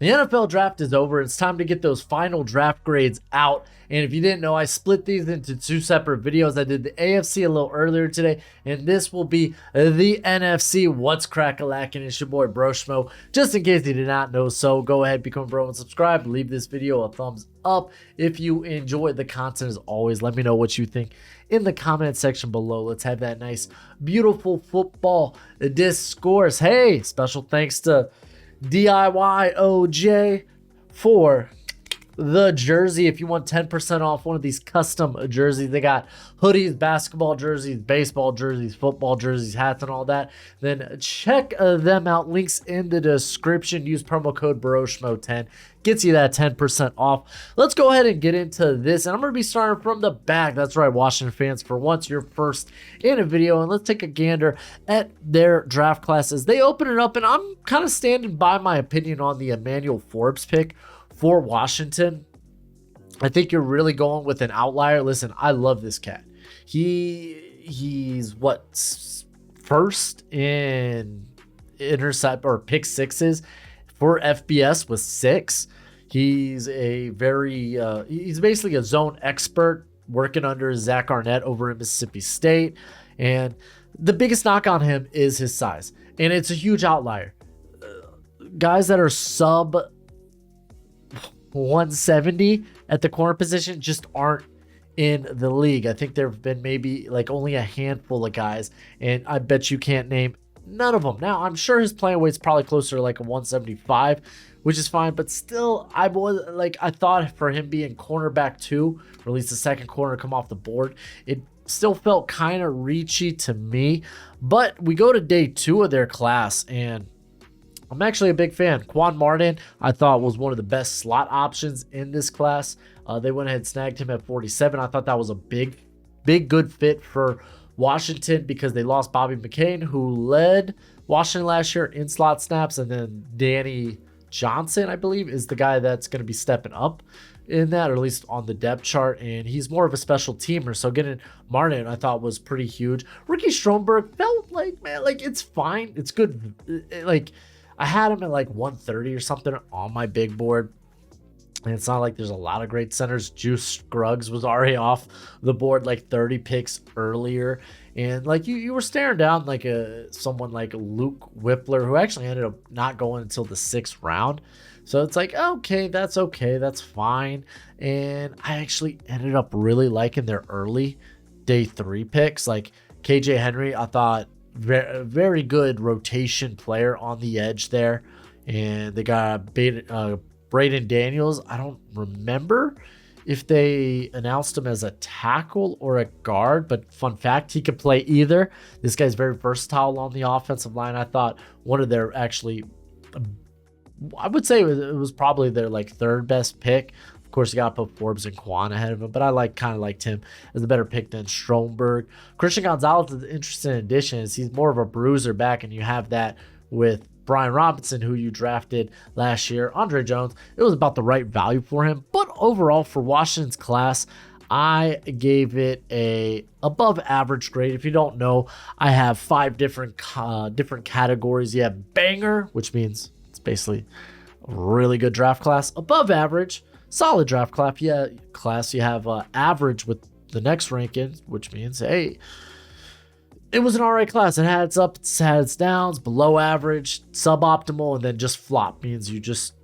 The NFL draft is over. It's time to get those final draft grades out. And if you didn't know, I split these into two separate videos. I did the AFC a little earlier today, and this will be the NFC. What's crack-a-lackin'? It's your boy Broshmo. Just in case you did not know, so go ahead, become a bro and subscribe. Leave this video a thumbs up if you enjoyed the content. As always, let me know what you think in the comment section below. Let's have that nice, beautiful football discourse. Hey, special thanks to DIY OJ for the jersey. If you want 10% off one of these custom jerseys, they got hoodies, basketball jerseys, baseball jerseys, football jerseys, hats, and all that, then check them out. Links in the description. Use promo code BROSHMO10. Gets you that 10% off. Let's go ahead and get into this, and I'm going to be starting from the back. That's right, Washington fans, for once you're first in a video, and let's take a gander at their draft classes. They open it up, and I'm kind of standing by my opinion on the Emmanuel Forbes pick for Washington. I think you're really going with an outlier. Listen, I love this cat. He's what, first in intercept or pick sixes for FBS with 6. He's a very he's basically a zone expert working under Zach Arnett over at Mississippi State, and the biggest knock on him is his size, and it's a huge outlier. Guys that are sub 170 at the corner position just aren't in the league. I think there have been maybe like only a handful of guys, and I bet you can't name none of them. Now, I'm sure his playing weight's probably closer to like a 175, which is fine, but still, I thought for him being cornerback 2, or at least the second corner come off the board, it still felt kind of reachy to me. But we go to day 2 of their class, and I'm actually a big fan. Quan Martin, I thought, was one of the best slot options in this class. They went ahead and snagged him at 47. I thought that was a big, good fit for Washington because they lost Bobby McCain, who led Washington last year in slot snaps, and then Danny Johnson, I believe, is the guy that's going to be stepping up in that, or at least on the depth chart, and he's more of a special teamer. So getting Martin, I thought, was pretty huge. Ricky Stromberg felt like, man, like, it's fine. It's good. Like, I had him at like 130 or something on my big board. And it's not like there's a lot of great centers. Juice Scruggs was already off the board like 30 picks earlier. And like you were staring down like someone like Luke Whippler, who actually ended up not going until the 6th round. So it's like, okay, that's fine. And I actually ended up really liking their early day 3 picks. Like KJ Henry, I thought very good rotation player on the edge there. And they got Braden Daniels. I don't remember if they announced him as a tackle or a guard, but fun fact, he could play either. This guy's very versatile on the offensive line. I thought one of their I would say it was probably their like 3rd best pick. Of course, you got to put Forbes and Quan ahead of him, but I kind of liked him as a better pick than Stromberg. Christian Gonzalez is an interesting addition. He's more of a bruiser back, and you have that with Brian Robinson, who you drafted last year. Andre Jones, it was about the right value for him. But overall, for Washington's class, I gave it a above average grade. If you don't know, I have 5 different categories. You have banger, which means it's basically a really good draft class. Above average, solid draft class. Yeah, you have average with the next ranking, which means, hey, it was an alright class. It had its ups, it had its downs. Below average, suboptimal, and then just flop means you just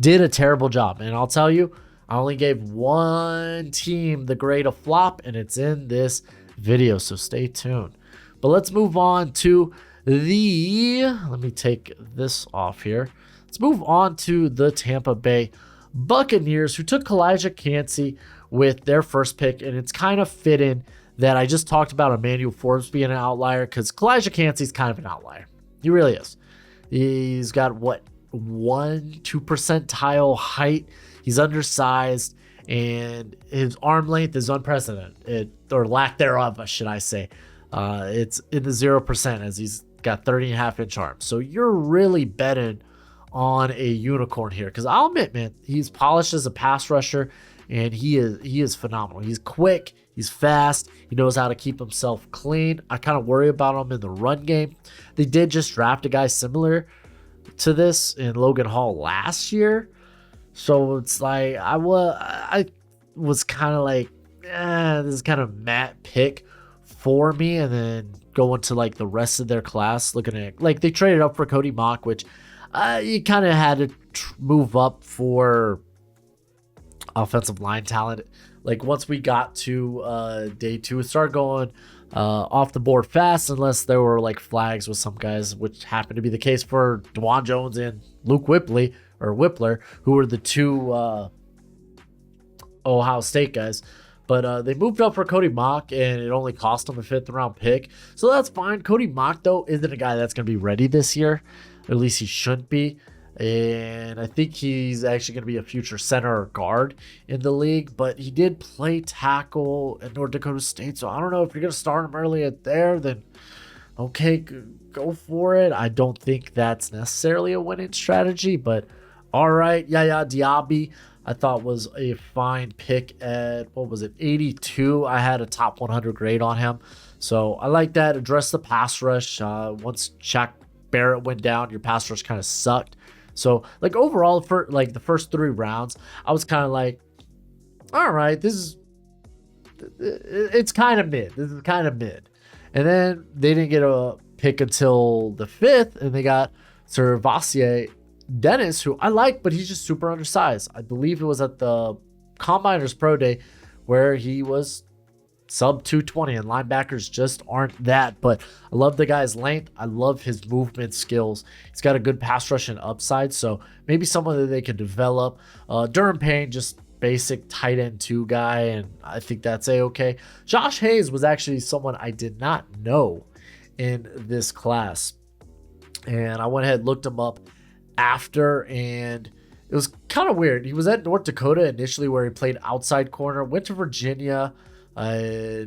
did a terrible job. And I'll tell you, I only gave one team the grade of flop, and it's in this video, so stay tuned. But let's move on to let me take this off here. Let's move on to the Tampa Bay Buccaneers, who took Kalijah Kancey with their first pick, and it's kind of fitting that I just talked about Emmanuel Forbes being an outlier, because Kalijah Kancey's kind of an outlier. He really is. He's got, 2 percentile height. He's undersized, and his arm length is unprecedented, or lack thereof, should I say. It's in the 0%, as he's got 30.5-inch arms. So you're really betting on a unicorn here, because I'll admit, man, he's polished as a pass rusher, and he is phenomenal. He's quick, he's fast, he knows how to keep himself clean. I kind of worry about him in the run game. They did just draft a guy similar to this in Logan Hall last year. So it's like I was kind of like, this is kind of Matt pick for me. And then going to like the rest of their class, looking at like they traded up for Cody Mock, which you kind of had to move up for offensive line talent. Like once we got to day 2, it started going off the board fast, unless there were like flags with some guys, which happened to be the case for DeJuan Jones and Luke Whippler, who were the 2 Ohio State guys. But they moved up for Cody Mock, and it only cost them a 5th round pick. So that's fine. Cody Mock, though, isn't a guy that's going to be ready this year. Or at least he shouldn't be. And I think he's actually going to be a future center or guard in the league. But he did play tackle at North Dakota State. So I don't know if you're going to start him early at there, then okay, go for it. I don't think that's necessarily a winning strategy. But all right, Yaya Diaby, I thought was a fine pick at, 82. I had a top 100 grade on him. So I like that. Address the pass rush. Once Shaq Barrett went down, your pass rush kind of sucked. So like overall, for like the first 3 rounds, I was kind of like, all right, it's kind of mid. This is kind of mid. And then they didn't get a pick until the 5th, and they got Servassier Dennis, who I like, but he's just super undersized. I believe it was at the Combiners Pro Day where he was sub 220, and linebackers just aren't that. But I love the guy's length. I love his movement skills. He's got a good pass rush and upside, so maybe someone that they could develop. Durham Payne, just basic tight end 2 guy, and I think that's a-okay. Josh Hayes was actually someone I did not know in this class, and I went ahead and looked him up after, and it was kind of weird. He was at North Dakota initially, where he played outside corner, went to Virginia. I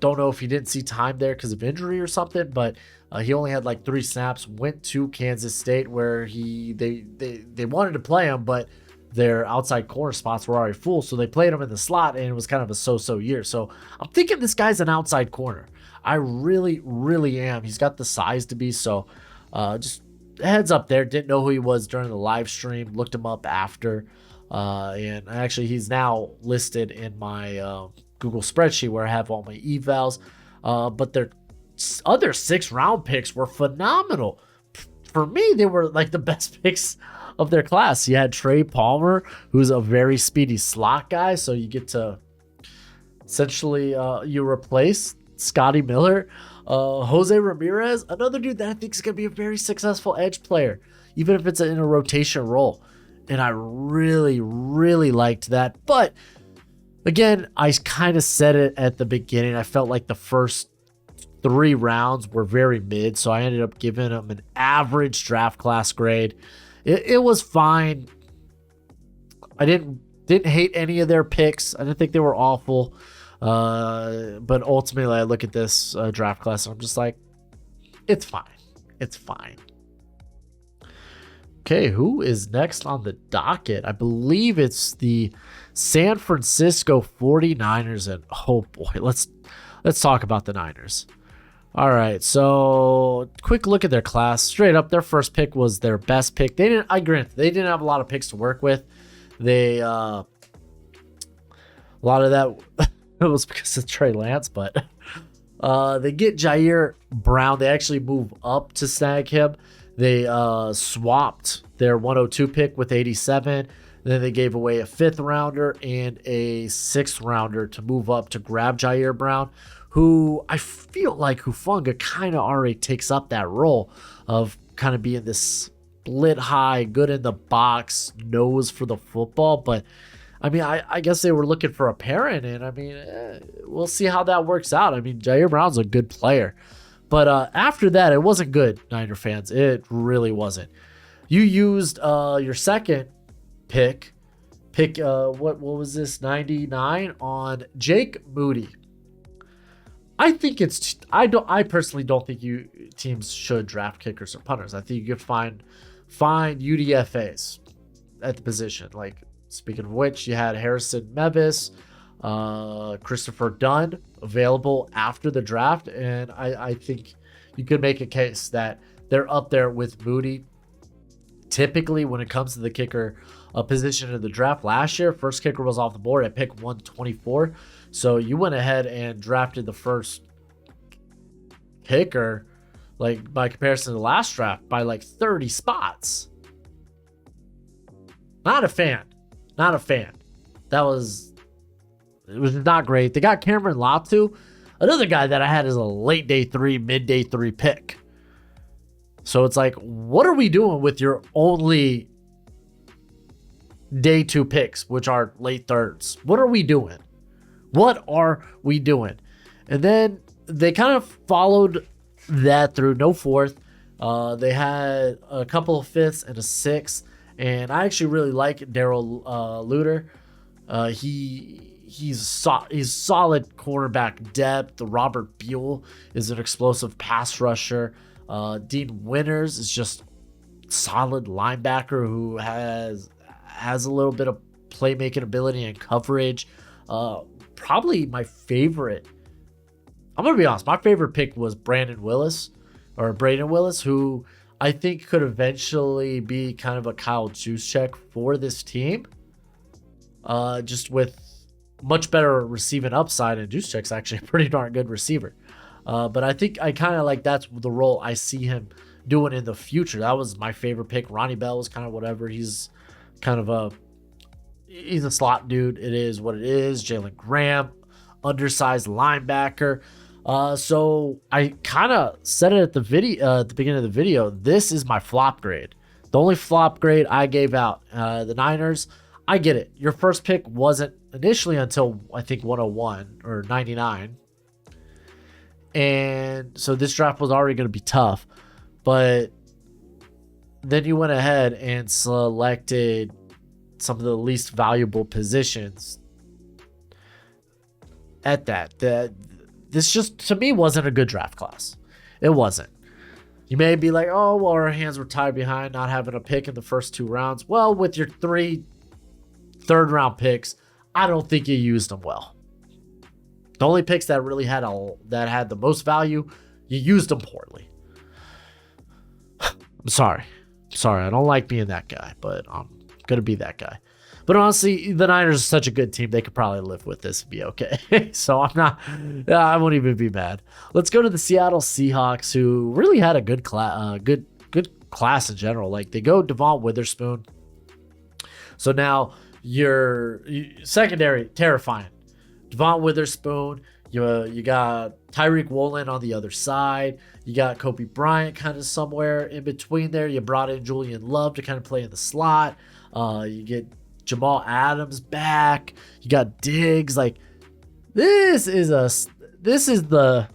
don't know if he didn't see time there because of injury or something, but he only had like 3 snaps. Went to Kansas State, where they wanted to play him, but their outside corner spots were already full, so they played him in the slot, and it was kind of a so-so year. So I'm thinking this guy's an outside corner. I really, really am. He's got the size to be, so just heads up there. Didn't know who he was during the live stream. Looked him up after. And actually, he's now listed in my Google spreadsheet where I have all my evals. But their other 6 round picks were phenomenal. For me, they were like the best picks of their class. You had Trey Palmer, who's a very speedy slot guy. So you get to essentially you replace Scotty Miller. Jose Ramirez, another dude that I think is going to be a very successful edge player, even if it's in a rotation role. And I really, really liked that. But again, I kind of said it at the beginning. I felt like the first 3 rounds were very mid, so I ended up giving them an average draft class grade. It was fine. I didn't hate any of their picks. I didn't think they were awful. But ultimately, I look at this draft class and I'm just like, it's fine. It's fine. Okay, who is next on the docket? I believe it's the San Francisco 49ers, and oh boy, let's talk about the Niners. All right, so quick look at their class. Straight up, their first pick was their best pick. I grant they didn't have a lot of picks to work with. They a lot of that it was because of Trey Lance, but they get Jair Brown. They actually move up to snag him. They swapped their 102 pick with 87. Then they gave away a 5th rounder and a 6th rounder to move up to grab Jair Brown, who I feel like Hufanga kind of already takes up that role of kind of being this split high, good in the box, nose for the football. But I mean, I guess they were looking for a parent, and I mean, we'll see how that works out. I mean, Jair Brown's a good player. But after that, it wasn't good, Niner fans. It really wasn't. You used your second pick, what was this, 99, on Jake Moody. I personally don't think teams should draft kickers or punters. I think you could find UDFAs at the position. Like, speaking of which, you had Harrison Mevis, Christopher Dunn available after the draft, and I think you could make a case that they're up there with Moody. Typically, when it comes to the kicker position in the draft last year, first kicker was off the board at pick 124. So you went ahead and drafted the first kicker, like by comparison to the last draft, by like 30 spots. Not a fan. It was not great. They got Cameron Latu, another guy that I had as a late day 3, mid day 3 pick. So it's like, what are we doing with your only day 2 picks, which are late thirds? What are we doing? And then they kind of followed that through no fourth. They had a couple of fifths and a sixth. And I actually really like Darrell Luter. He's solid cornerback depth. Robert Buell is an explosive pass rusher. Dean Winters is just solid linebacker who has a little bit of playmaking ability and coverage. Probably my favorite. I'm gonna be honest. My favorite pick was Braden Willis, who I think could eventually be kind of a Kyle Juszczyk for this team. Just with much better receiving upside, and Juszczyk's actually a pretty darn good receiver. But I think I kind of like that's the role I see him doing in the future. That was my favorite pick. Ronnie Bell was kind of whatever. He's a slot dude. It is what it is. Jalen Graham, undersized linebacker. So I kind of said it at the beginning of the video. This is my flop grade. The only flop grade I gave out. The Niners, I get it. Your first pick wasn't initially until I think 101 or 99. And so this draft was already going to be tough. But then you went ahead and selected some of the least valuable positions at that. This just, to me, wasn't a good draft class. It wasn't. You may be like, oh, well, our hands were tied behind not having a pick in the first 2 rounds. Well, with your 3 third-round picks, I don't think you used them well. The only picks that really had the most value, you used them poorly. I'm sorry. I don't like being that guy, but I'm going to be that guy. But honestly, the Niners are such a good team, they could probably live with this and be okay. So I won't even be mad. Let's go to the Seattle Seahawks, who really had a good class in general. Like, they go Devon Witherspoon. So now your secondary, terrifying. Devon Witherspoon, you got Tyreek Woolen on the other side. You got Kobe Bryant kind of somewhere in between there. You brought in Julian Love to kind of play in the slot. You get Jamal Adams back. You got Diggs. Like, this is the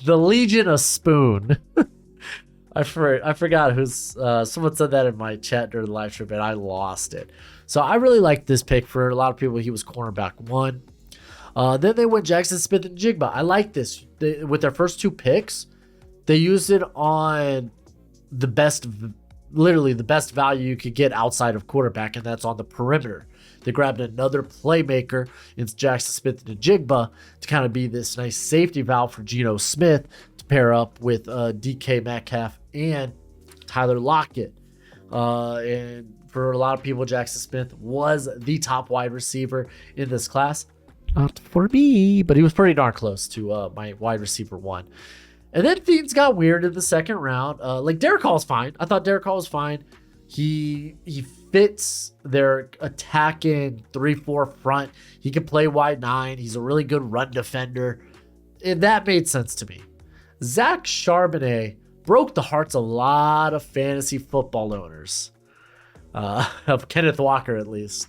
Legion of Spoon. I forgot who's someone said that in my chat during the live stream, and I lost it. So I really liked this pick. For a lot of people, he was cornerback 1. Then they went Jackson Smith and Jigba. I like this. With their first 2 picks, they used it on literally the best value you could get outside of quarterback, and that's on the perimeter. They grabbed another playmaker in Jackson Smith and Jigba to kind of be this nice safety valve for Geno Smith to pair up with DK Metcalf and Tyler Lockett. And for a lot of people, Jackson Smith was the top wide receiver in this class. Not for me, but he was pretty darn close to my wide receiver 1. And then things got weird in the second round. Like, Derek Hall was fine. I thought Derek Hall was fine. He fits their attacking 3-4 front. He can play wide 9. He's a really good run defender. And that made sense to me. Zach Charbonnet broke the hearts of a lot of fantasy football owners. Of Kenneth Walker, at least.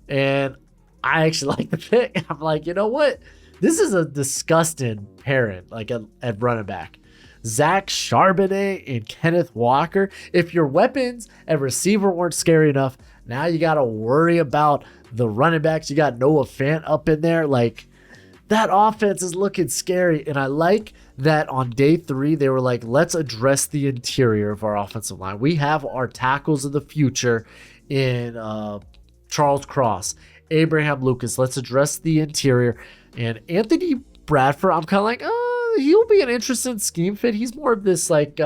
And I actually like the pick. I'm like, you know what? This is a disgusting pairing, like at running back. Zach Charbonnet and Kenneth Walker. If your weapons and receiver weren't scary enough, now you got to worry about the running backs. You got Noah Fant up in there. Like, that offense is looking scary. And I like that on day 3, they were like, let's address the interior of our offensive line. We have our tackles of the future in Charles Cross, Abraham Lucas. Let's address the interior. And Anthony Bradford, I'm kind of like, he'll be an interesting scheme fit. He's more of this like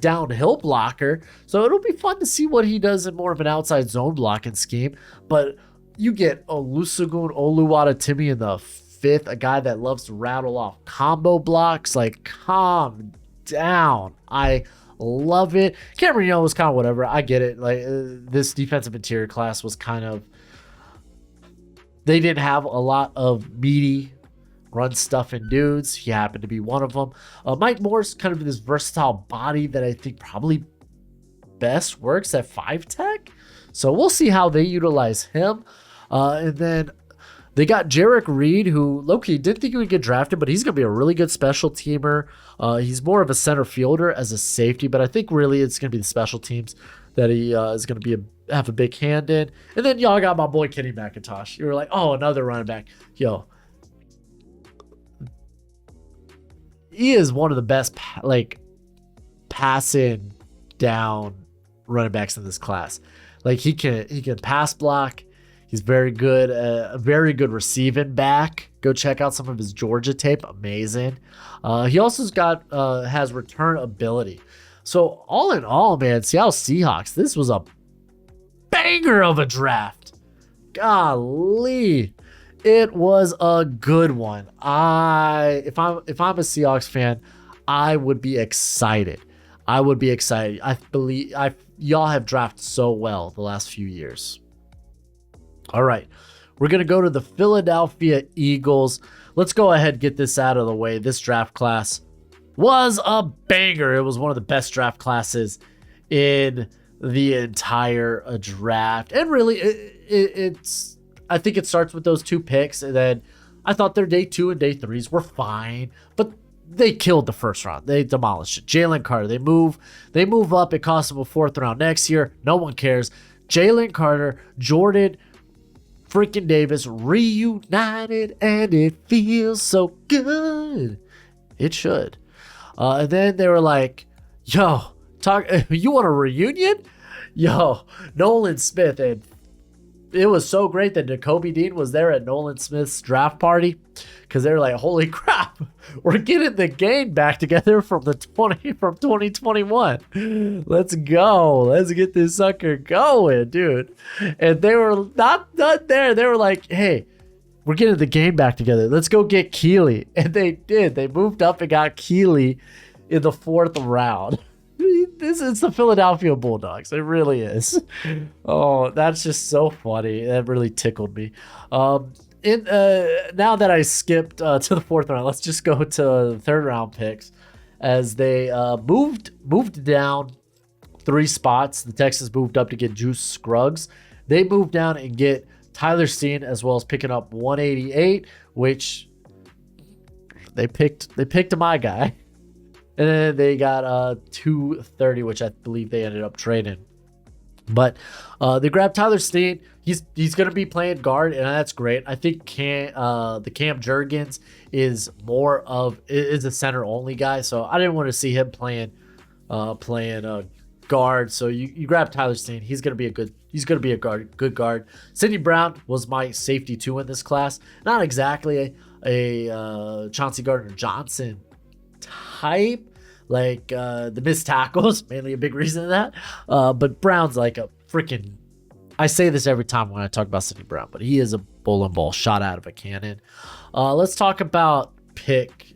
downhill blocker, so it'll be fun to see what he does in more of an outside zone blocking scheme. But you get Olusegun Oluwatimi in the 5th, a guy that loves to rattle off combo blocks. Like, calm down. I love it. Cameron Young was kind of whatever. I get it. Like, this defensive interior class was kind of, they didn't have a lot of meaty run stuffing dudes. He happened to be one of them. Mike Moore's kind of this versatile body that I think probably best works at 5-tech. So we'll see how they utilize him. And then they got Jarek Reed, who low-key didn't think he would get drafted, but he's going to be a really good special teamer. He's more of a center fielder as a safety, but I think really it's going to be the special teams that he is going to have a big hand in. And then y'all got my boy Kenny McIntosh. You were like, oh, another running back. Yo, he is one of the best passing down running backs in this class. Like, he can pass block. He's very good, a very good receiving back. Go check out some of his Georgia tape. Amazing. He also has return ability. So all in all, man, Seattle Seahawks, this was a banger of a draft. Golly. It was a good one. If I'm a Seahawks fan, I would be excited. I believe y'all have drafted so well the last few years. All right, we're going to go to the Philadelphia Eagles. Let's go ahead and get this out of the way. This draft class was a banger. It was one of the best draft classes in the entire draft. And really, I think it starts with those 2 picks. And then I thought their day 2 and day 3s were fine, but they killed the first round. They demolished it. Jalen Carter, they move up. It cost them a 4th round next year. No one cares. Jalen Carter, Jordan freaking Davis reunited, and it feels so good. It should. And then they were like, yo, you want a reunion? Yo, Nolan Smith. And it was so great that Nakobe Dean was there at Nolan Smith's draft party, because they were like, holy crap, we're getting the gang back together from 2021. Let's go. Let's get this sucker going, dude. And they were not done there. They were like, hey, we're getting the game back together. Let's go get Keeley. And they did. They moved up and got Keeley in the 4th round. This is the Philadelphia Bulldogs. It really is. Oh, that's just so funny. That really tickled me. Now that I skipped to the 4th round, let's just go to the 3rd round picks, as they moved down 3 spots. The Texans moved up to get Juice Scruggs. They moved down and get Tyler Steen, as well as picking up 188, which they picked my guy. And then they got 230, which I believe they ended up trading. But they grabbed Tyler Steen. He's going to be playing guard, and that's great. I think the Cam Jurgens is a center only guy, so I didn't want to see him playing guard. So you grab Tyler Steen. He's going to be a good guard. Sidney Brown was my safety 2 in this class. Not exactly a Chauncey Gardner-Johnson type, like the missed tackles, mainly a big reason of that. But Brown's like a freaking, I say this every time when I talk about Sidney Brown, but he is a bowling ball shot out of a cannon. Let's talk about pick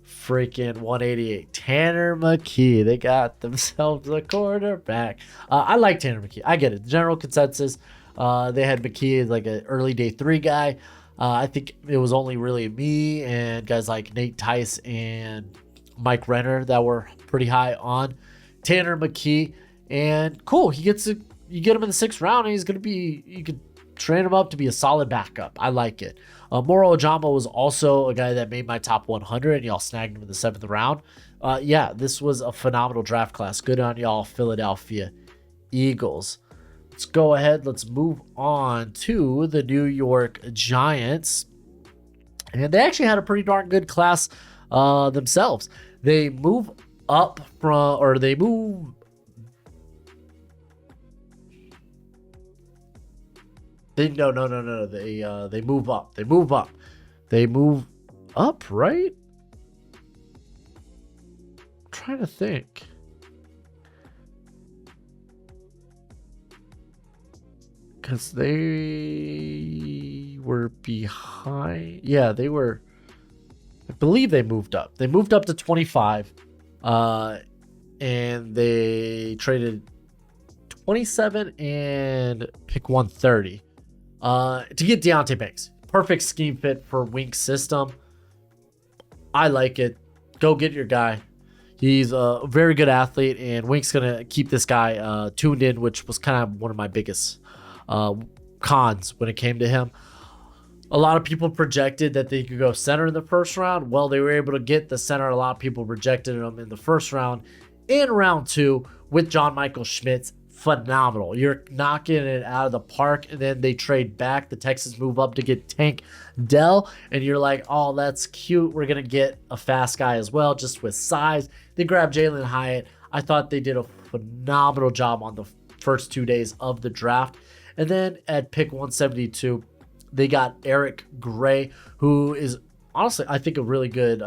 freaking 188. Tanner McKee. They got themselves a quarterback. I like Tanner McKee. I get it. The general consensus, they had McKee as like an early day 3 guy. I think it was only really me and guys like Nate Tice and Mike Renner that were pretty high on Tanner McKee. And cool, you get him in the 6th round, and you could train him up to be a solid backup. I like it. Moro Ojama was also a guy that made my top 100, and y'all snagged him in the 7th round. Yeah, this was a phenomenal draft class. Good on y'all, Philadelphia Eagles. Let's go ahead. Let's move on to the New York Giants. And they actually had a pretty darn good class themselves. They move up from, or they move. No. They move up. They move up, right? trying to think. Because they were behind. Yeah, they were. I believe they moved up. They moved up to 25. And they traded 27 and pick 130 to get Deontay Banks. Perfect scheme fit for Wink's system. I like it. Go get your guy. He's a very good athlete, and Wink's going to keep this guy tuned in, which was kind of one of my biggest cons when it came to him. A lot of people projected that they could go center in the first round. Well, they were able to get the center. A lot of people rejected him in the first round. In round 2 with John Michael Schmitz, phenomenal. You're knocking it out of the park, and then they trade back. The Texans move up to get Tank Dell, and you're like, oh, that's cute. We're going to get a fast guy as well, just with size. They grab Jalen Hyatt. I thought they did a phenomenal job on the first 2 days of the draft. And then at pick 172, they got Eric Gray, who is honestly, I think, a really good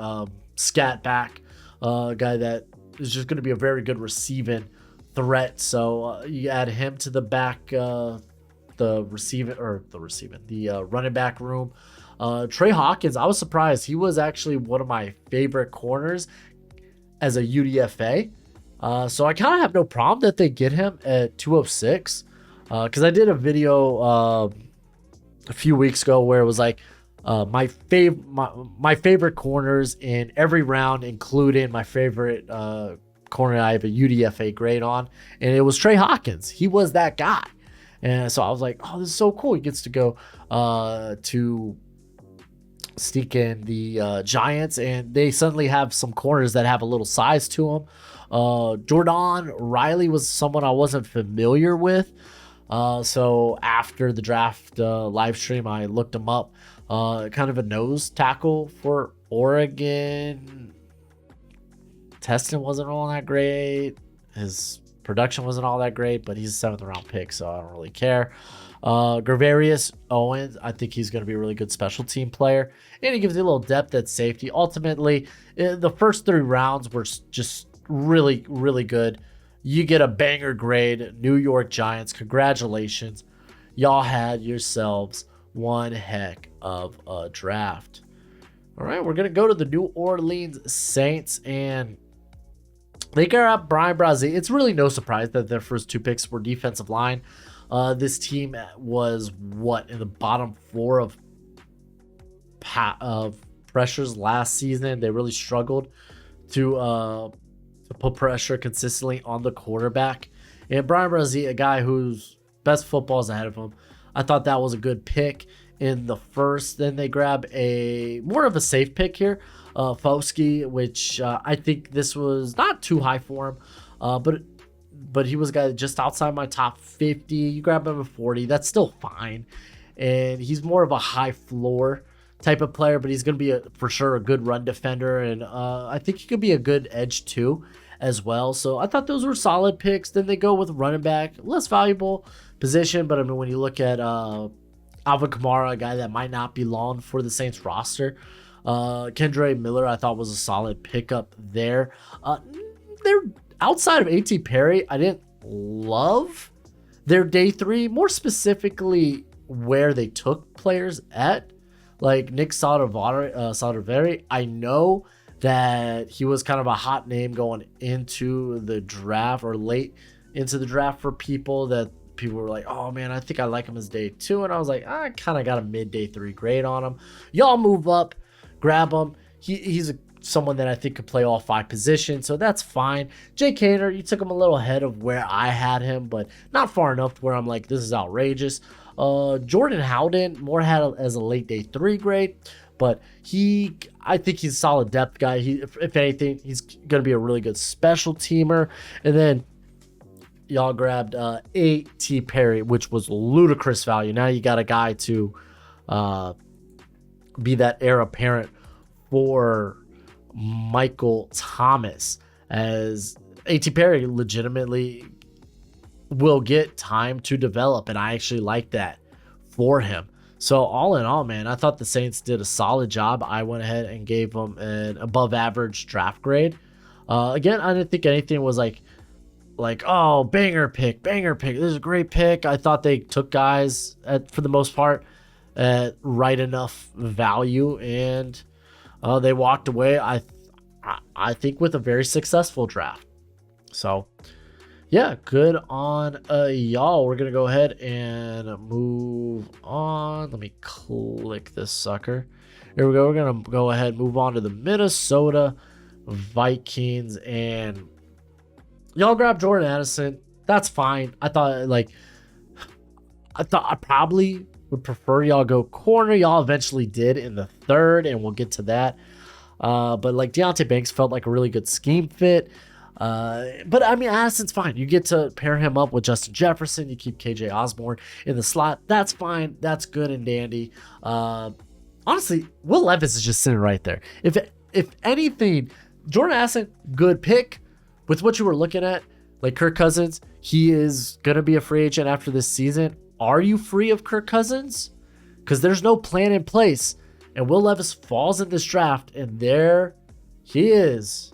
scat back guy that is just going to be a very good receiving threat. So you add him to the back, the running back room. Trey Hawkins, I was surprised. He was actually one of my favorite corners as a UDFA. So I kind of have no problem that they get him at 206. Because I did a video a few weeks ago where it was like my favorite corners in every round, including my favorite corner I have a UDFA grade on, and it was Trey Hawkins. He was that guy. And so I was like, oh, this is so cool. He gets to go to sneak in the Giants, and they suddenly have some corners that have a little size to them. Jordan Riley was someone I wasn't familiar with. So after the draft live stream, I looked him up. Kind of a nose tackle for Oregon. Testing wasn't all that great. His production wasn't all that great, but he's a 7th round pick, so I don't really care. Gravarius Owens, I think he's going to be a really good special team player, and he gives you a little depth at safety. Ultimately, the first 3 rounds were just really, really good. You get a banger grade, New York Giants. Congratulations. Y'all had yourselves one heck of a draft. All right, we're going to go to the New Orleans Saints, and they grab Brian Brazee. It's really no surprise that their first 2 picks were defensive line. This team was, in the bottom 4 of pressures last season. They really struggled to put pressure consistently on the quarterback. And Brian Brazee, a guy whose best football is ahead of him, I thought that was a good pick in the first. Then they grab more of a safe pick here, Foskey, which I think this was not too high for him, but he was a guy just outside my top 50. You grab him at 40, that's still fine. And he's more of a high floor type of player, but he's going to be for sure a good run defender, and I think he could be a good edge too as well. So I thought those were solid picks. Then they go with running back, less valuable position, but I mean, when you look at Alvin Kamara, a guy that might not be long for the Saints roster, Kendre Miller I thought was a solid pickup there. They're outside of A.T. Perry, I didn't love their day 3, more specifically where they took players at. Like Nick Saldivari, I know that he was kind of a hot name going into the draft, or late into the draft, for people that people were like, oh man, I think I like him as day 2. And I was like, I kind of got a mid day 3 grade on him. Y'all move up, grab him. He's someone that I think could play all 5 positions, so that's fine. Jake Hader, you took him a little ahead of where I had him, but not far enough to where I'm like, this is outrageous. Jordan Howden, more had as a late day 3 grade, but I think he's a solid depth guy. If anything, he's going to be a really good special teamer. And then y'all grabbed A.T. Perry, which was ludicrous value. Now you got a guy to be that heir apparent for Michael Thomas, as A.T. Perry legitimately will get time to develop, and I actually like that for him. So all in all, man, I thought the Saints did a solid job. I went ahead and gave them an above average draft grade. Again, I didn't think anything was like oh, banger pick. This is a great pick. I thought they took guys for the most part at right enough value, and they walked away. I think with a very successful draft. So yeah, good on y'all. We're gonna go ahead and move on. Let me click this sucker. Here we go. We're gonna go ahead and move on to the Minnesota Vikings, and y'all grab Jordan Addison. That's fine. I thought I probably would prefer y'all go corner. Y'all eventually did in the third, and we'll get to that. But like Deontay Banks felt like a really good scheme fit. But I mean, Addison's fine. You get to pair him up with Justin Jefferson. You keep KJ Osborne in the slot. That's fine. That's good and dandy. Honestly, Will Levis is just sitting right there. If anything, Jordan Addison, good pick. With what you were looking at, like Kirk Cousins, he is going to be a free agent after this season. Are you free of Kirk Cousins? Because there's no plan in place. And Will Levis falls in this draft, and there he is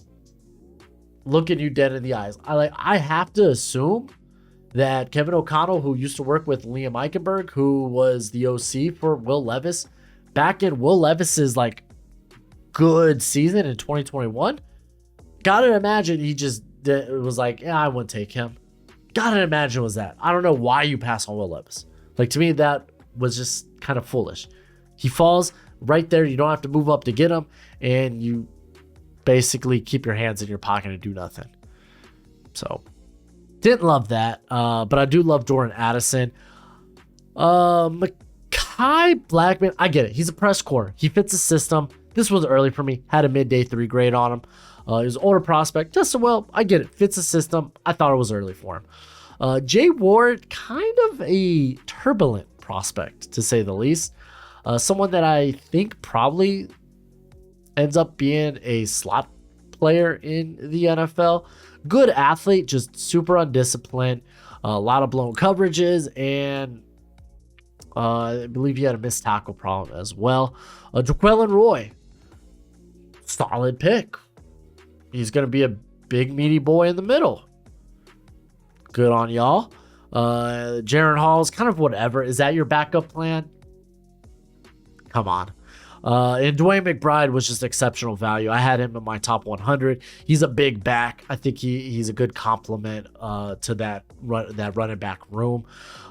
looking you dead in the eyes. I have to assume that Kevin O'Connell, who used to work with Liam Eichenberg, who was the OC for Will Levis, back in Will Levis's like good season in 2021, gotta imagine he just was like, yeah, I wouldn't take him. Gotta imagine was that. I don't know why you pass on Will Levis. Like, to me, that was just kind of foolish. He falls right there. You don't have to move up to get him, and you basically keep your hands in your pocket and do nothing. So, didn't love that. But I do love Jordan Addison. Mekhi Blackman, I get it. He's a press corner. He fits the system. This was early for me. Had a midday 3 grade on him. He was an older prospect. Just so well, I get it. Fits the system. I thought it was early for him. Jay Ward, kind of a turbulent prospect, to say the least. Someone that I think probably ends up being a slot player in the NFL. Good athlete, just super undisciplined. A lot of blown coverages, and I believe he had a missed tackle problem as well. Jaquelin Roy, solid pick. He's going to be a big, meaty boy in the middle. Good on y'all. Jaron Hall is kind of whatever. Is that your backup plan? Come on. And Dwayne McBride was just exceptional value. I had him in my top 100. He's a big back. I think he's a good complement to that running back room.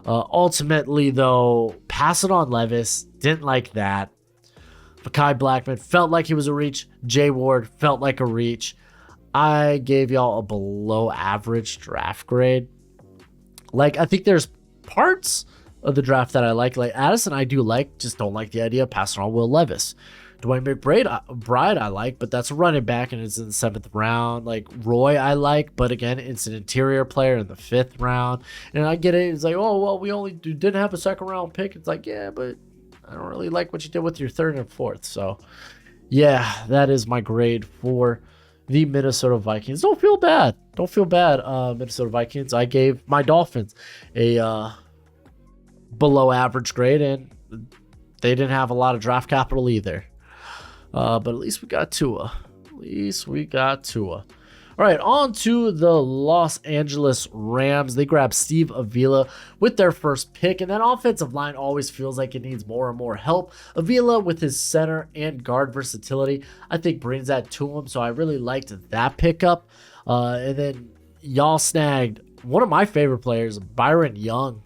Ultimately, though, pass it on Levis. Didn't like that. Mekhi Blackman felt like he was a reach. Jay Ward felt like a reach. I gave y'all a below average draft grade. Like, I think there's parts of the draft that I like. Like Addison, I do like, just don't like the idea of passing on Will Levis. Dwayne McBride, I like, but that's a running back and it's in the 7th round. Like Roy, I like, but again, it's an interior player in the 5th round. And I get it. It's like, oh, well, we only didn't have a 2nd round pick. It's like, yeah, but I don't really like what you did with your 3rd and 4th. So, yeah, that is my grade for the Minnesota Vikings. Don't feel bad. Minnesota Vikings. I gave my Dolphins a below average grade, and they didn't have a lot of draft capital either. But at least we got Tua. All right, on to the Los Angeles Rams. They grabbed Steve Avila with their first pick, and that offensive line always feels like it needs more and more help. Avila, with his center and guard versatility, I think brings that to him, so I really liked that pickup. And then y'all snagged one of my favorite players, Byron Young,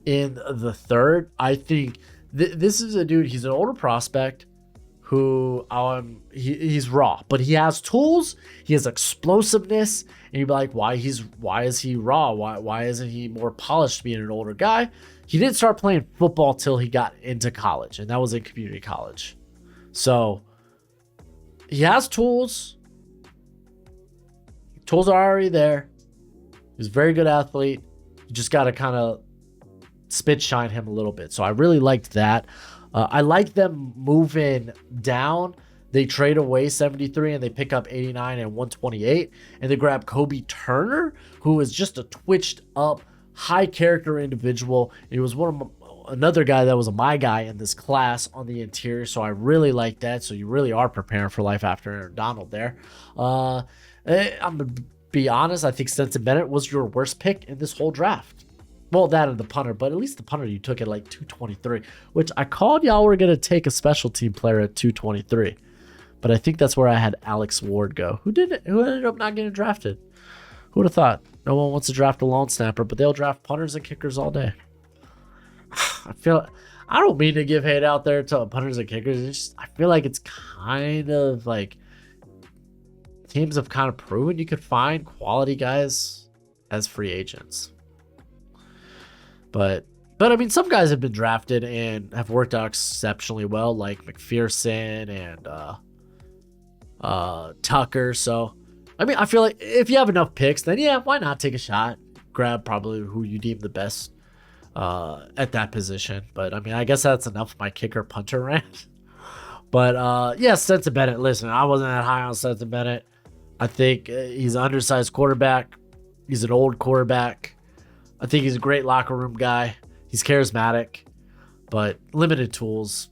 in the 3rd. I think this is a dude, he's an older prospect who he's raw, but he has tools, he has explosiveness, and you'd be like, why is he raw? Why isn't he more polished being an older guy? He didn't start playing football till he got into college, and that was in community college. So he has tools. Tools are already there. He's a very good athlete. You just got to kind of spit shine him a little bit. So I really liked that. I like them moving down. They trade away 73 and they pick up 89 and 128. And they grab Kobe Turner, who is just a twitched up, high character individual. He was another guy that was my guy in this class on the interior. So I really like that. So you really are preparing for life after Aaron Donald there. I'm going to be honest. I think Stetson Bennett was your worst pick in this whole draft. Well, that and the punter, but at least the punter you took at like 223, which I called y'all were going to take a special team player at 223. But I think that's where I had Alex Ward go. Who ended up not getting drafted? Who would have thought? No one wants to draft a long snapper, but they'll draft punters and kickers all day. I don't mean to give hate out there to punters and kickers. I feel like it's kind of like teams have kind of proven you could find quality guys as free agents. But I mean, some guys have been drafted and have worked out exceptionally well, like McPherson and Tucker. So, I mean, I feel like if you have enough picks, then yeah, why not take a shot? Grab probably who you deem the best at that position. But I mean, I guess that's enough of my kicker punter rant. But yeah, Stetson Bennett. Listen, I wasn't that high on Stetson Bennett. I think he's an undersized quarterback. He's an old quarterback. I think he's a great locker room guy. He's charismatic, but limited tools.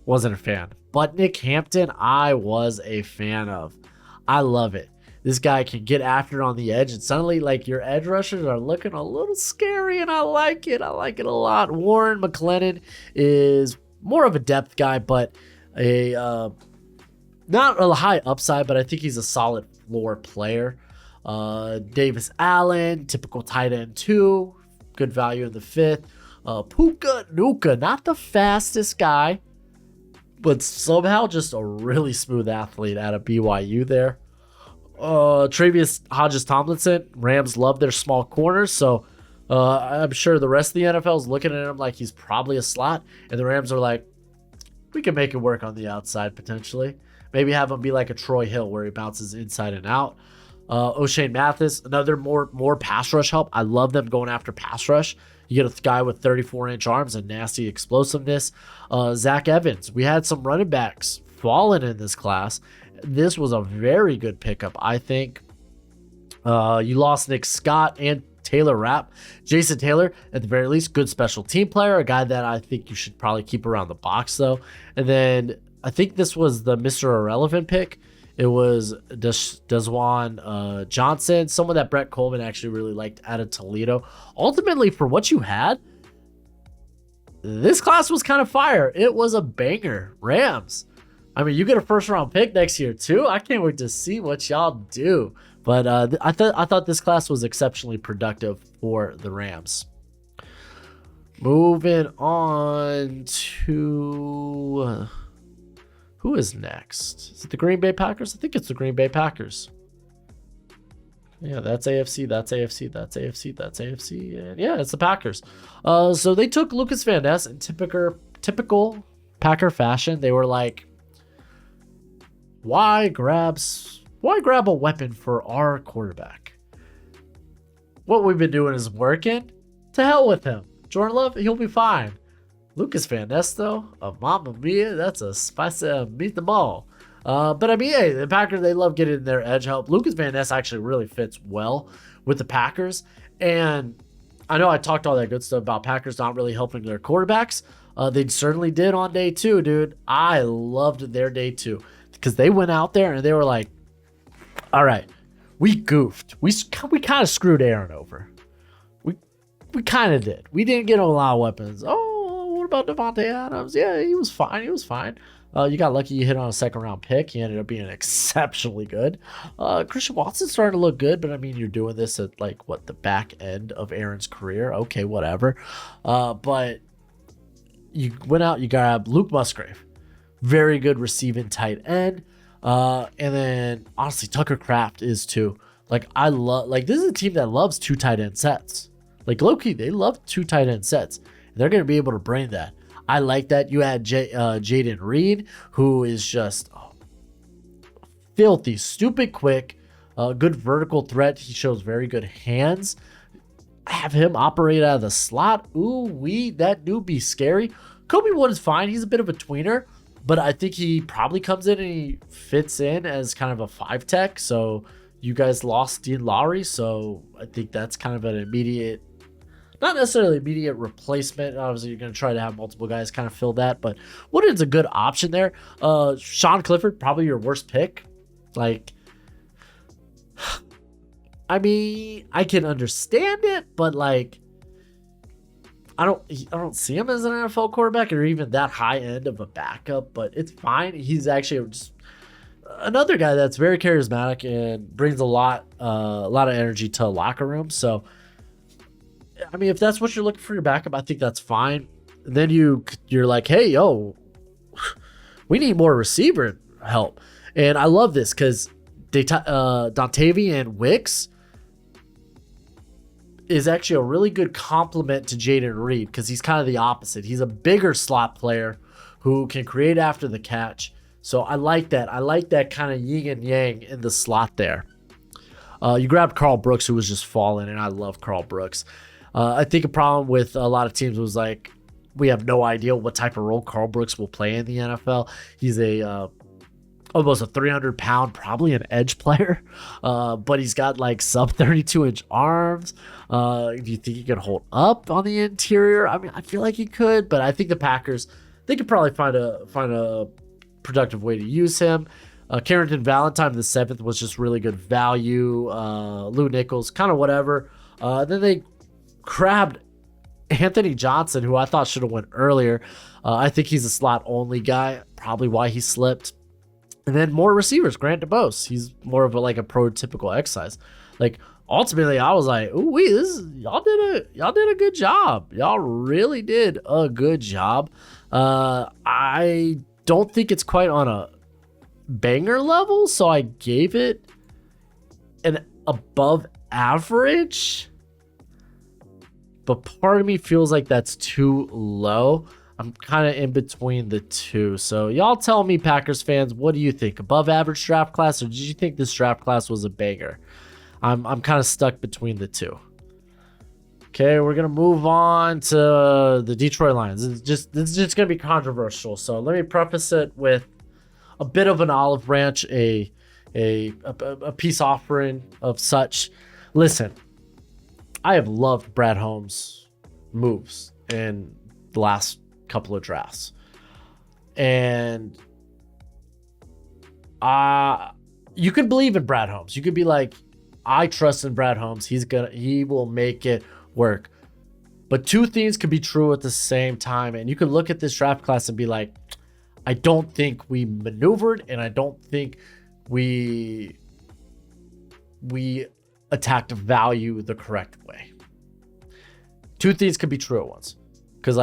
Wasn't a fan. But Nick Hampton, I was a fan of. I love it. This guy can get after it on the edge, and suddenly, like, your edge rushers are looking a little scary, and I like it. I like it a lot. Warren McClellan is more of a depth guy, but not a high upside, but I think he's a solid floor player. Davis Allen, typical tight end 2, good value in the 5th. Puka Nuka, not the fastest guy, but somehow just a really smooth athlete out of BYU there. Travius Hodges-Tomlinson, Rams love their small corners, so I'm sure the rest of the NFL is looking at him like he's probably a slot, and the Rams are like, we can make it work on the outside potentially. Maybe have him be like a Troy Hill where he bounces inside and out. O'Shane Mathis, another more pass rush help. I love them going after pass rush. You get a guy with 34-inch arms and nasty explosiveness. Zach Evans. We had some running backs fallen in this class. This was a very good pickup, I think. You lost Nick Scott and Taylor Rapp. Jason Taylor, at the very least, good special team player. A guy that I think you should probably keep around the box, though. And then I think this was the Mr. Irrelevant pick. It was Desjuan Johnson, someone that Brett Coleman actually really liked out of Toledo. Ultimately, for what you had, this class was kind of fire. It was a banger. Rams. I mean, you get a first-round pick next year, too. I can't wait to see what y'all do. But I thought this class was exceptionally productive for the Rams. Moving on to... who is next? Is it the Green Bay Packers? I think it's the Green Bay Packers. Yeah, that's AFC, that's AFC, that's AFC, that's AFC. And yeah, it's the Packers. So they took Lucas Van Ness in typical Packer fashion. They were like, why grab a weapon for our quarterback? What we've been doing is working. To hell with him. Jordan Love, he'll be fine. Lucas Van Ness, though, Mamma Mia, that's a spicy meatball. But I mean, hey, the Packers, they love getting their edge help. Lucas Van Ness actually really fits well with the Packers. And I know I talked all that good stuff about Packers not really helping their quarterbacks. They certainly did on day 2, dude. I loved their day 2 because they went out there and they were like, all right, we goofed. We kind of screwed Aaron over. We kind of did. We didn't get a lot of weapons. Oh, what about Devontae Adams? Yeah, he was fine. You got lucky you hit on a second-round pick. He ended up being exceptionally good. Christian Watson's starting to look good, but I mean, you're doing this at the back end of Aaron's career. Okay, whatever. But you went out, you grabbed Luke Musgrave. Very good receiving tight end. And then, honestly, Tucker Kraft is too. This is a team that loves 2 tight end sets. Low-key, they love 2 tight end sets. And they're going to be able to bring that. I like that. You had Jaden Reed, who is just filthy, stupid quick, good vertical threat. He shows very good hands. Have him operate out of the slot. Ooh, that dude be scary. Kobe Wood is fine. He's a bit of a tweener, but I think he probably comes in and he fits in as kind of a 5 tech. So you guys lost Dean Lowry, so I think that's kind of an immediate, not necessarily immediate replacement. Obviously, you're going to try to have multiple guys kind of fill that, but Woodard's a good option there. Sean Clifford, probably your worst pick. I mean, I can understand it, but like, I don't see him as an NFL quarterback or even that high end of a backup, but it's fine. He's actually just another guy that's very charismatic and brings a lot of energy to a locker room. So, I mean, if that's what you're looking for your backup, I think that's fine. Then you're like, hey, yo, we need more receiver help. And I love this because Dontavian Wicks is actually a really good compliment to Jaden Reed because he's kind of the opposite. He's a bigger slot player who can create after the catch. So I like that. I like that kind of yin and yang in the slot there. You grabbed Carl Brooks, who was just falling, and I love Carl Brooks. I think a problem with a lot of teams was like, we have no idea what type of role Carl Brooks will play in the NFL. He's almost a 300-pound, probably an edge player, but he's got like sub 32-inch arms. Do you think he could hold up on the interior? I mean, I feel like he could, but I think the Packers, they could probably find a productive way to use him. Carrington Valentine the 7th was just really good value. Lou Nichols, kind of whatever. Then they grabbed Anthony Johnson, who I thought should have went earlier. I think he's a slot only guy, probably why he slipped. And then more receivers, Grant DeBose. He's more of a prototypical exercise. Like, ultimately, I was like, ooh, y'all did a good job. Y'all really did a good job. I don't think it's quite on a banger level, so I gave it an above average. But part of me feels like that's too low. I'm kind of in between the two. So y'all tell me, Packers fans, what do you think? Above average draft class, or did you think this draft class was a banger? I'm kind of stuck between the two. Okay, we're gonna move on to the Detroit Lions. This is just gonna be controversial. So let me preface it with a bit of an olive branch, a peace offering of such. Listen, I have loved Brad Holmes' moves in the last couple of drafts, and you can believe in Brad Holmes. You could be like, I trust in Brad Holmes. He will make it work. But two things could be true at the same time, and you can look at this draft class and be like, I don't think we maneuvered, and I don't think we attacked value the correct way. Two things could be true at once. Because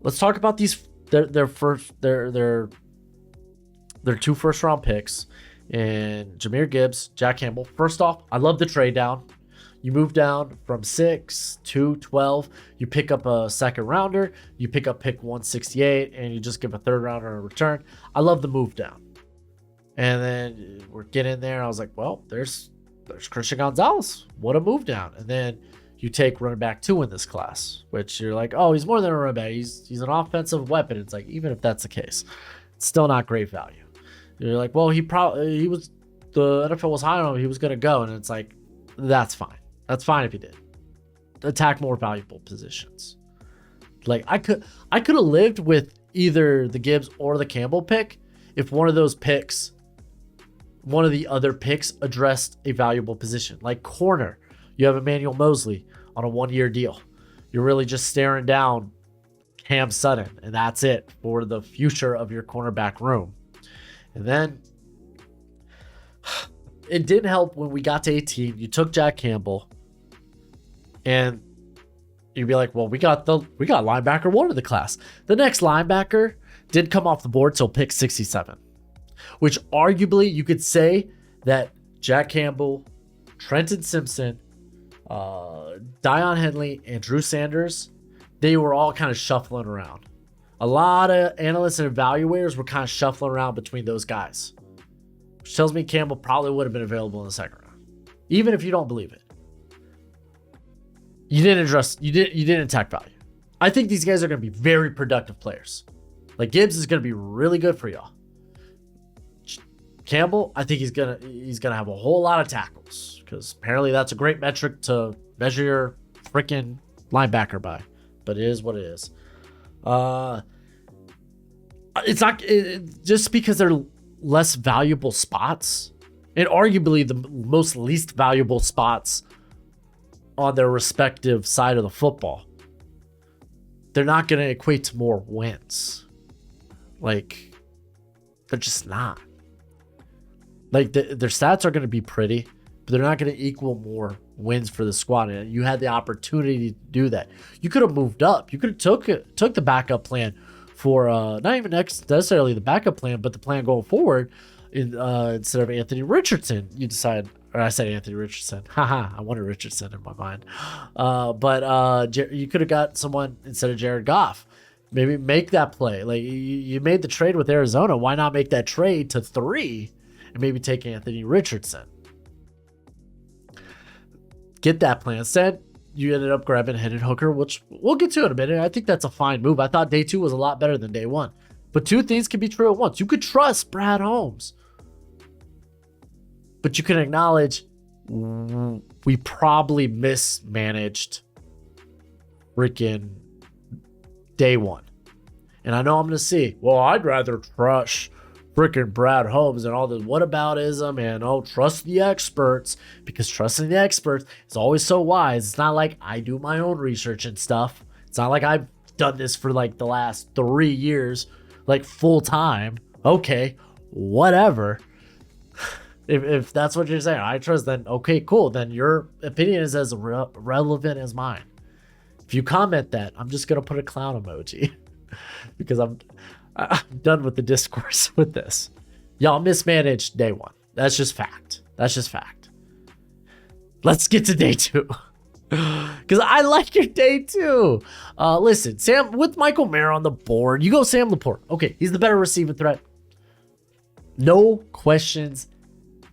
let's talk about these their two first round picks and Jahmyr Gibbs, Jack Campbell. First off, I love the trade down. You move down from 6 to 12. You pick up a second rounder. You pick up pick 168, and you just give a third rounder a return. I love the move down. And then we're getting there. I was like, well, there's Christian Gonzalez. What a move down. And then you take running back 2 in this class, which you're like, oh, he's more than a running back. He's an offensive weapon. It's like, even if that's the case, it's still not great value. You're like, well, the NFL was high on him. He was going to go. And it's like, that's fine. That's fine if he did. Attack more valuable positions. Like, I could have lived with either the Gibbs or the Campbell pick if one of the other picks addressed a valuable position. Like corner, you have Emmanuel Mosley on a 1-year deal. You're really just staring down Cam Sutton, and that's it for the future of your cornerback room. And then it didn't help when we got to 18. You took Jack Campbell, and you'd be like, well, we got linebacker 1 of the class. The next linebacker did come off the board till pick 67, which arguably you could say that Jack Campbell, Trenton Simpson, Dion Henley, and Drew Sanders, they were all kind of shuffling around. A lot of analysts and evaluators were kind of shuffling around between those guys, which tells me Campbell probably would have been available in the second round, even if you don't believe it. You didn't attack value. I think these guys are going to be very productive players. Like Gibbs is going to be really good for y'all. Campbell, I think he's gonna have a whole lot of tackles, because apparently that's a great metric to measure your freaking linebacker by. But it is what it is. It's not just because they're less valuable spots and arguably the most least valuable spots on their respective side of the football. They're not going to equate to more wins. Like, they're just not. Like, their stats are going to be pretty, but they're not going to equal more wins for the squad. And you had the opportunity to do that. You could have moved up. You could have took the backup plan for not even necessarily the backup plan, but the plan going forward. Instead of Anthony Richardson, you decide, or I said Anthony Richardson. Haha, I wanted Richardson in my mind. But you could have got someone instead of Jared Goff. Maybe make that play. Like, you made the trade with Arizona. Why not make that trade to 3 and maybe take Anthony Richardson? Get that plan. Instead, you ended up grabbing Hendon Hooker, which we'll get to in a minute. I think that's a fine move. I thought day 2 was a lot better than day 1. But 2 things can be true at once. You could trust Brad Holmes, but you can acknowledge we probably mismanaged freaking day 1. And I know I'm going to see, well, I'd rather trust freaking Brad Holmes and all this whataboutism and trust the experts, because trusting the experts is always so wise. It's not like I do my own research and stuff. It's not like I've done this for like the last 3 years, like full time. Okay, whatever. If that's what you're saying, I trust, then okay, cool. Then your opinion is as relevant as mine. If you comment that, I'm just going to put a clown emoji because I'm done with the discourse with this. Y'all mismanaged day 1. That's just fact. Let's get to day 2. Because I like your day 2. Listen, Sam, with Michael Mayer on the board, you go Sam Laporte. Okay, he's the better receiving threat. No questions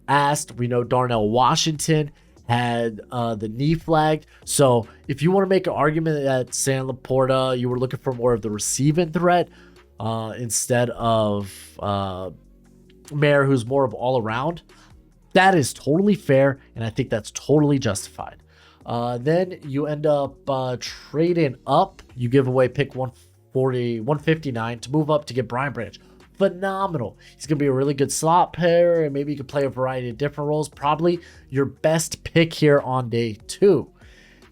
asked. We know Darnell Washington had the knee flagged. So if you want to make an argument that Sam Laporta, you were looking for more of the receiving threat instead of Mayer, who's more of all around, that is totally fair, and I think that's totally justified. Then you end up trading up. You give away pick 159 to move up to get Brian Branch. Phenomenal. He's going to be a really good slot player, and maybe you can play a variety of different roles. Probably your best pick here on day 2.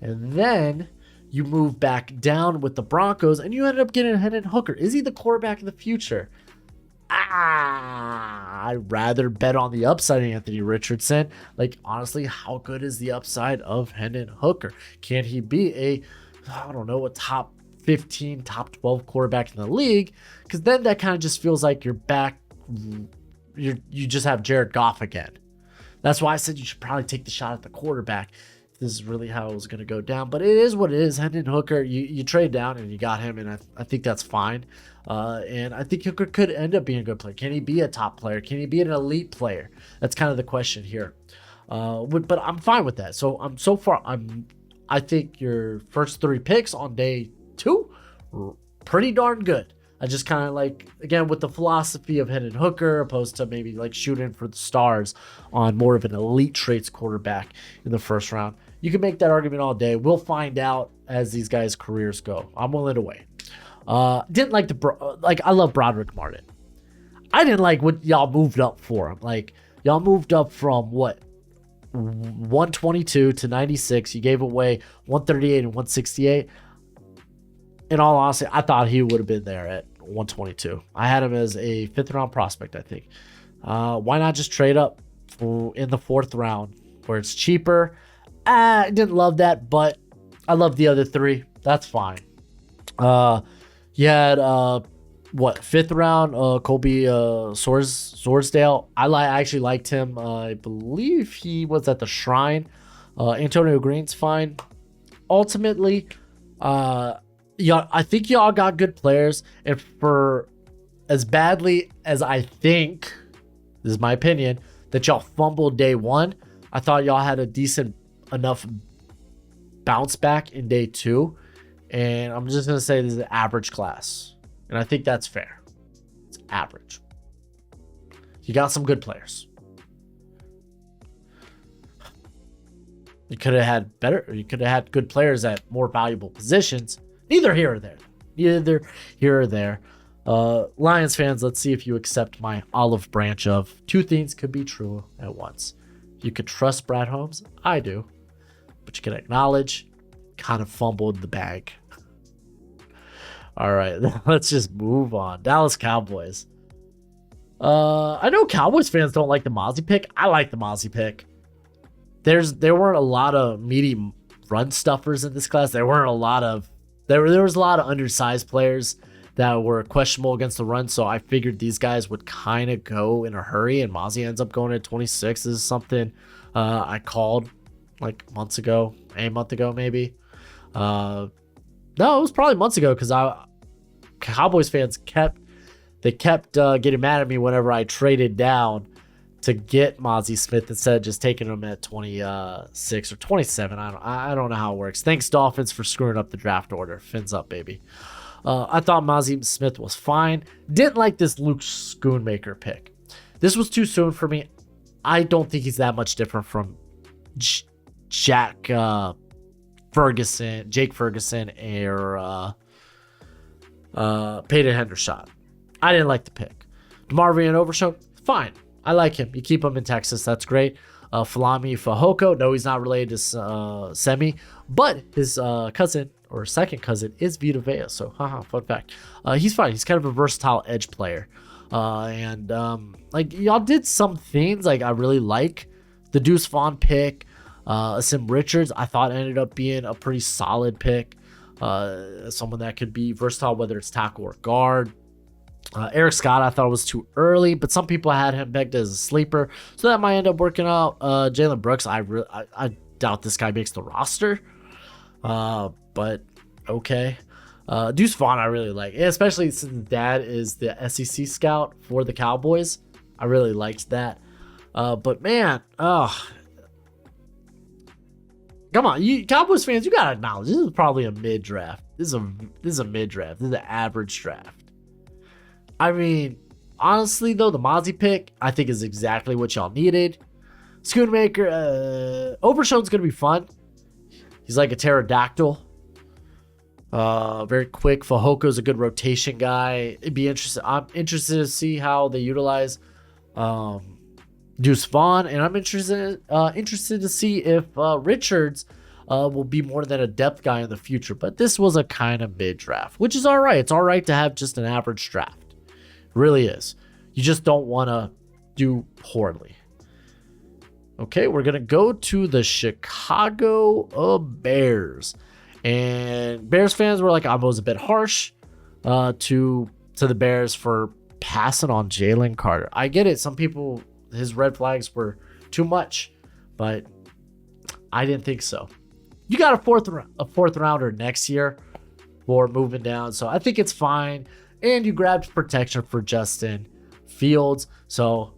And then you move back down with the Broncos, and you ended up getting Hendon Hooker. Is he the quarterback of the future? I'd rather bet on the upside of Anthony Richardson. Like, honestly, how good is the upside of Hendon Hooker? Can he be a top 15, top 12 quarterback in the league? Because then that kind of just feels like you're back. You just have Jared Goff again. That's why I said you should probably take the shot at the quarterback. This is really how it was going to go down. But it is what it is. Hendon Hooker, you trade down and you got him, and I think that's fine. And I think Hooker could end up being a good player. Can he be a top player? Can he be an elite player? That's kind of the question here. But I'm fine with that. So I think your first 3 picks on day 2 were pretty darn good. I just kind of like, again, with the philosophy of Hendon Hooker, opposed to maybe like shooting for the stars on more of an elite traits quarterback in the first round. You can make that argument all day. We'll find out as these guys' careers go. I'm willing to wait. Didn't like I love Broderick Martin. I didn't like what y'all moved up for him. Like, y'all moved up from 122 to 96. You gave away 138 and 168. In all honesty, I thought he would have been there at 122. I had him as a 5th round prospect, I think. Why not just trade up in the 4th round where it's cheaper? I didn't love that, but I love the other 3. That's fine. You had 5th round Colby Sorsdale. I actually liked him. I believe he was at the Shrine. Antonio Green's fine. Ultimately, I think y'all got good players, and for as badly as I think, this is my opinion, that y'all fumbled day 1, I thought y'all had a decent enough bounce back in day 2, and I'm just gonna say this is an average class, and I think that's fair. It's average. You got some good players. You could have had better. You could have had good players at more valuable positions. Neither here or there. Lions fans, let's see if you accept my olive branch of two things could be true at once. You could trust Brad Holmes. I do. But you can acknowledge, kind of fumbled the bag. All right, let's just move on. Dallas Cowboys. I know Cowboys fans don't like the Mozzie pick. I like the Mozzie pick. There weren't a lot of meaty run stuffers in this class. There was a lot of undersized players that were questionable against the run, so I figured these guys would kind of go in a hurry, and Mozzie ends up going at 26. This is something I called like a month ago maybe. No, it was probably months ago because Cowboys fans kept getting mad at me whenever I traded down to get Mozzie Smith instead of just taking him at 26 or 27. I don't know how it works. Thanks, Dolphins, for screwing up the draft order. Fins up, baby. I thought Mozzie Smith was fine. Didn't like this Luke Schoonmaker pick. This was too soon for me. I don't think he's that much different from Jake Ferguson, or Peyton Hendershot. I didn't like the pick. DeMarvion Overshown, fine. I like him. You keep him in Texas. That's great. Falami Fahoko. No, he's not related to Semi, but his cousin or second cousin is Vita Vea. So, fun fact. He's fine. He's kind of a versatile edge player. Like y'all did some things like I really like. The Deuce Vaughn pick. Sim Richards, I thought ended up being a pretty solid pick. Someone that could be versatile, whether it's tackle or guard. Eric Scott, I thought was too early, but some people had him pegged as a sleeper, so that might end up working out. Jalen Brooks, I doubt this guy makes the roster, but okay. Deuce Vaughn, I really like, especially since dad is the SEC scout for the Cowboys. I really liked that, but man, come on, you Cowboys fans, you gotta acknowledge this is probably a mid draft. This is a mid draft. This is an average draft. I mean, honestly though, the Mozzie pick I think is exactly what y'all needed. Schoonmaker, Overshown's gonna be fun. He's like a pterodactyl. Very quick. Fajoko's a good rotation guy. It'd be interesting. I'm interested to see how they utilize Deuce Vaughn, and I'm interested to see if Richards will be more than a depth guy in the future. But this was a kind of mid draft, which is all right. It's all right to have just an average draft. It really is. You just don't want to do poorly. Okay, we're gonna go to the Chicago Bears, and Bears fans were like, I was a bit harsh to the Bears for passing on Jalen Carter. I get it. Some people, his red flags were too much, but I didn't think so. You got a fourth rounder next year for moving down, so I think it's fine. And you grabbed protection for Justin Fields. So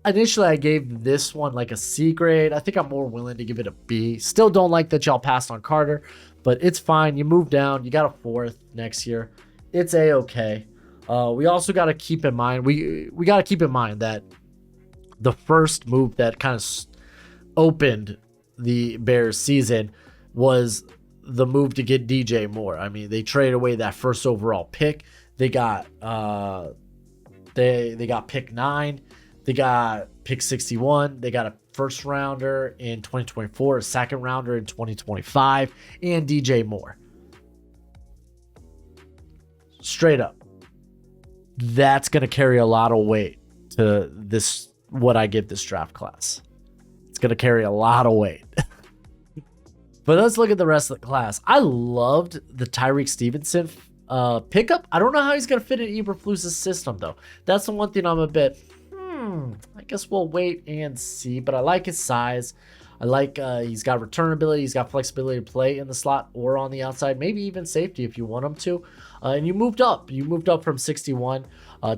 initially I gave this one like a C grade. I think I'm more willing to give it a B. Still don't like that y'all passed on Carter, but it's fine. You move down. You got a fourth next year. It's A-okay. We also got to keep in mind, we got to keep in mind that the first move that kind of opened the Bears season was the move to get DJ Moore. I mean, they traded away that first overall pick. They got they got pick 9. They got pick 61. They got a first rounder in 2024, a second rounder in 2025, and DJ Moore. Straight up. That's going to carry a lot of weight to this, what I give this draft class. It's going to carry a lot of weight. But let's look at the rest of the class. I loved the Tyreek Stevenson pickup. I don't know how he's going to fit in Eberflus's system, though. That's the one thing I'm a bit, I guess we'll wait and see. But I like his size. I like he's got return ability. He's got flexibility to play in the slot or on the outside, maybe even safety if you want him to. And you moved up. You moved up from 61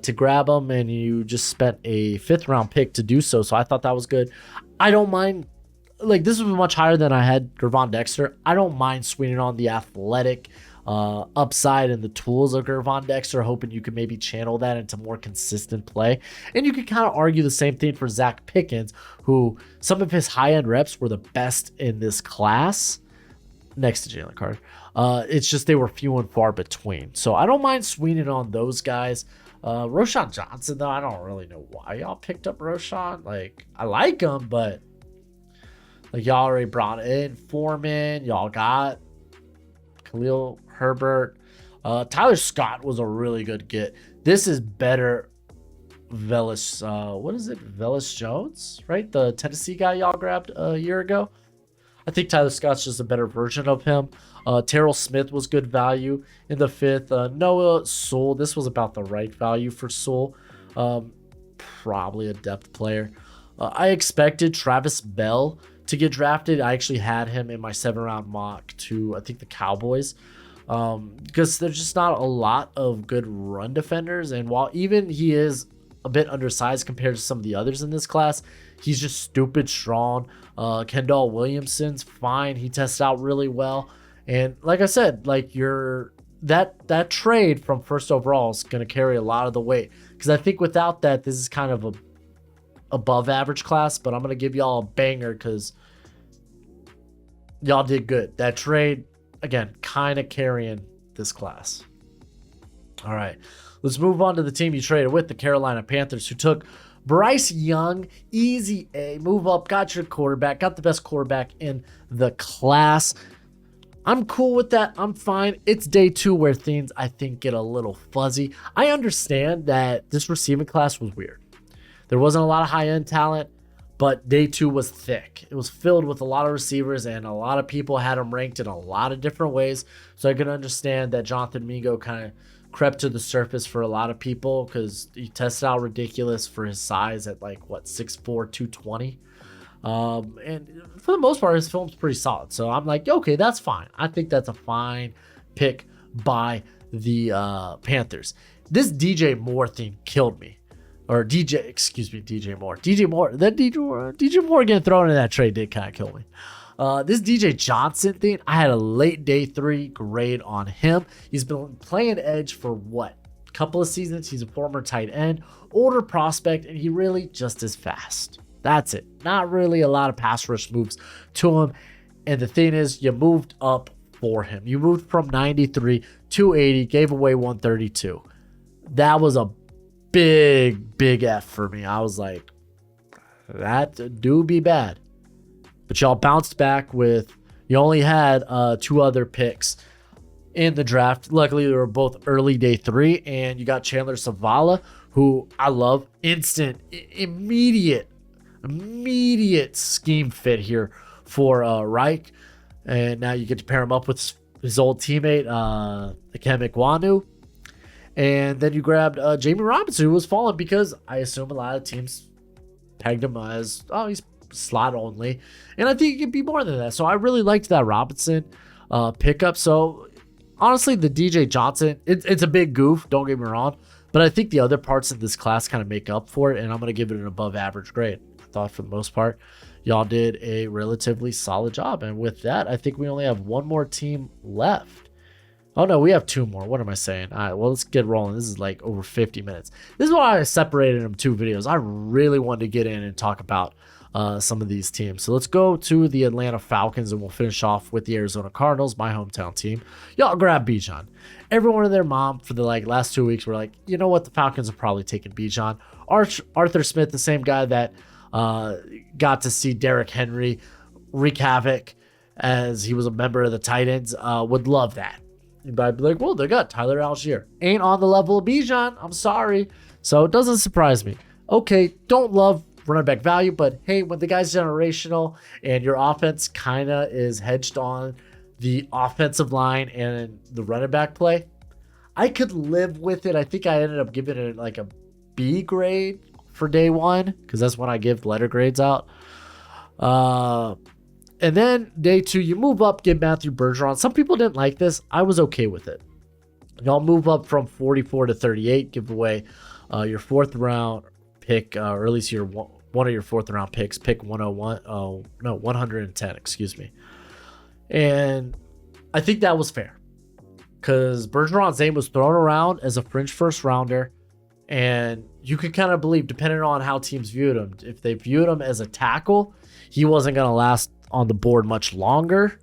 to grab him, and you just spent a 5th round pick to do so. So I thought that was good. I don't mind. Like, this was much higher than I had Gervon Dexter. I don't mind swinging on the athletic upside and the tools of Gervon Dexter, hoping you could maybe channel that into more consistent play. And you could kind of argue the same thing for Zach Pickens, who some of his high-end reps were the best in this class. next to Jalen Carter. It's just they were few and far between. So I don't mind swinging on those guys. Roschon Johnson, though, I don't really know why y'all picked up Roschon. Like, I like him, but like y'all already brought in Foreman. Y'all got Khalil Herbert. Tyler Scott was a really good get. This is better. Velus, what is it? Velus Jones, right? The Tennessee guy y'all grabbed a year ago. I think Tyler Scott's just a better version of him. Terrell Smith was good value in the 5th. Noah Sewell, this was about the right value for Sewell. Probably a depth player. I expected Travis Bell to get drafted. I actually had him in my 7-round mock to, I think, the Cowboys. Because there's just not a lot of good run defenders. And while even he is a bit undersized compared to some of the others in this class, he's just stupid strong. Kendall Williamson's fine. He tests out really well. And like I said, like that trade from 1st overall is going to carry a lot of the weight. Because I think without that, this is kind of a above average class. But I'm going to give y'all a banger because y'all did good. That trade, again, kind of carrying this class. All right. Let's move on to the team you traded with, the Carolina Panthers, who took Bryce Young, easy A, move up, got your quarterback, got the best quarterback in the class. I'm cool with that. I'm fine. It's day 2 where things, I think, get a little fuzzy. I understand that this receiving class was weird. There wasn't a lot of high-end talent, but day 2 was thick. It was filled with a lot of receivers, and a lot of people had them ranked in a lot of different ways. So I can understand that Jonathan Mingo kind of crept to the surface for a lot of people because he tested out ridiculous for his size at like, what, 6'4", 220. And for the most part, his film's pretty solid. So I'm like, okay, that's fine. I think that's a fine pick by the Panthers. This DJ Moore thing killed me. Or DJ Moore. DJ Moore getting thrown in that trade did kind of kill me. This DJ Johnson thing, I had a late day 3 grade on him. He's been playing edge for what? A couple of seasons. He's a former tight end, older prospect, and he really just is fast. That's it. Not really a lot of pass rush moves to him. And the thing is, you moved up for him. You moved from 93 to 80, gave away 132. That was a big F for me. I was like, that do be bad. But y'all bounced back with, you only had 2 other picks in the draft. Luckily, they were both early day 3, and you got Chandler Zavala, who I love. Instant, immediate scheme fit here for Reich. And now you get to pair him up with his old teammate, Ikem Ekwonu. And then you grabbed Jamie Robinson, who was falling because I assume a lot of teams pegged him as, oh, he's slot only. And I think it could be more than that. So I really liked that Robinson pickup. So honestly, the DJ Johnson, it's a big goof, don't get me wrong. But I think the other parts of this class kind of make up for it. And I'm going to give it an above average grade. I thought for the most part, y'all did a relatively solid job. And with that, I think we only have one more team left. Oh, no, we have 2 more. What am I saying? All right, well, let's get rolling. This is like over 50 minutes. This is why I separated them 2 videos. I really wanted to get in and talk about some of these teams. So let's go to the Atlanta Falcons, and we'll finish off with the Arizona Cardinals, my hometown team. Y'all grab Bijan. Everyone and their mom for the last 2 weeks were like, you know what? The Falcons are probably taking Bijan. Arthur Smith, the same guy that got to see Derrick Henry wreak havoc as he was a member of the Titans, would love that. But I'd be like, well, they got Tyler Algier. Ain't on the level of Bijan. I'm sorry. So it doesn't surprise me. Okay, don't love running back value, but hey, when the guy's generational and your offense kind of is hedged on the offensive line and the running back play, I could live with it. I think I ended up giving it like a B grade for day 1 because that's when I give letter grades out. And then day 2, you move up, get Matthew Bergeron. Some people didn't like this. I was okay with it. Y'all move up from 44 to 38, give away your 4th round pick, or at least one of your 4th round picks, pick 110, excuse me. And I think that was fair because Bergeron's name was thrown around as a fringe first rounder. And you could kind of believe, depending on how teams viewed him, if they viewed him as a tackle, he wasn't going to last on the board much longer.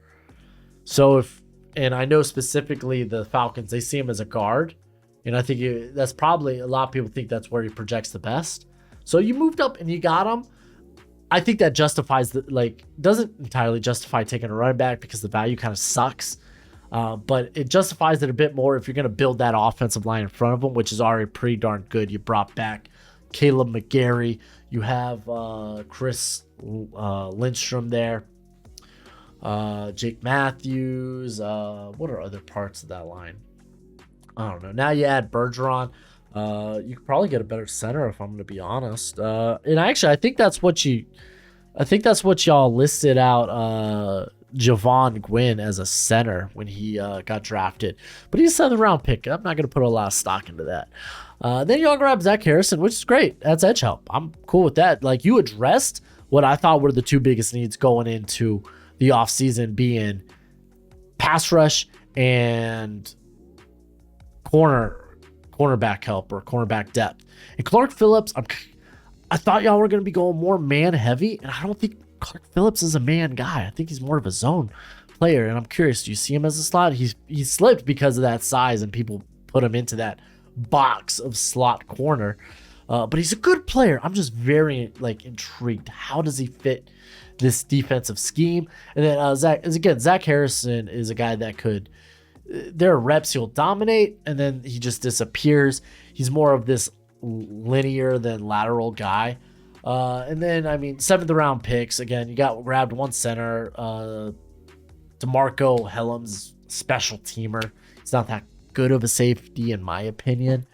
So and I know specifically the Falcons, they see him as a guard. And I think that's probably, a lot of people think that's where he projects the best. So you moved up and you got him. I think that justifies doesn't entirely justify taking a running back because the value kind of sucks. But it justifies it a bit more if you're going to build that offensive line in front of him, which is already pretty darn good. You brought back Caleb McGarry. You have Chris Lindstrom there. Jake Matthews. What are other parts of that line? I don't know. Now you add Bergeron. You could probably get a better center if I'm going to be honest. And actually, I think that's what y'all listed out Javon Gwynn as a center when he got drafted. But he's a 7th round pick. I'm not going to put a lot of stock into that. Then y'all grab Zach Harrison, which is great. That's edge help. I'm cool with that. Like, you addressed what I thought were the two biggest needs going into the offseason, being pass rush and cornerback help or cornerback depth. And Clark Phillips, I thought y'all were going to be going more man heavy, and I don't think Clark Phillips is a man guy. I think he's more of a zone player, and I'm curious, do you see him as a slot? He slipped because of that size, and people put him into that box of slot corner. But he's a good player. I'm just very intrigued. How does he fit this defensive scheme? And then Zach Harrison is a guy that could. There are reps he'll dominate, and then he just disappears. He's more of this linear than lateral guy. And then, 7th round picks. Again, you grabbed one center. DeMarco Hellam's special teamer. He's not that good of a safety, in my opinion.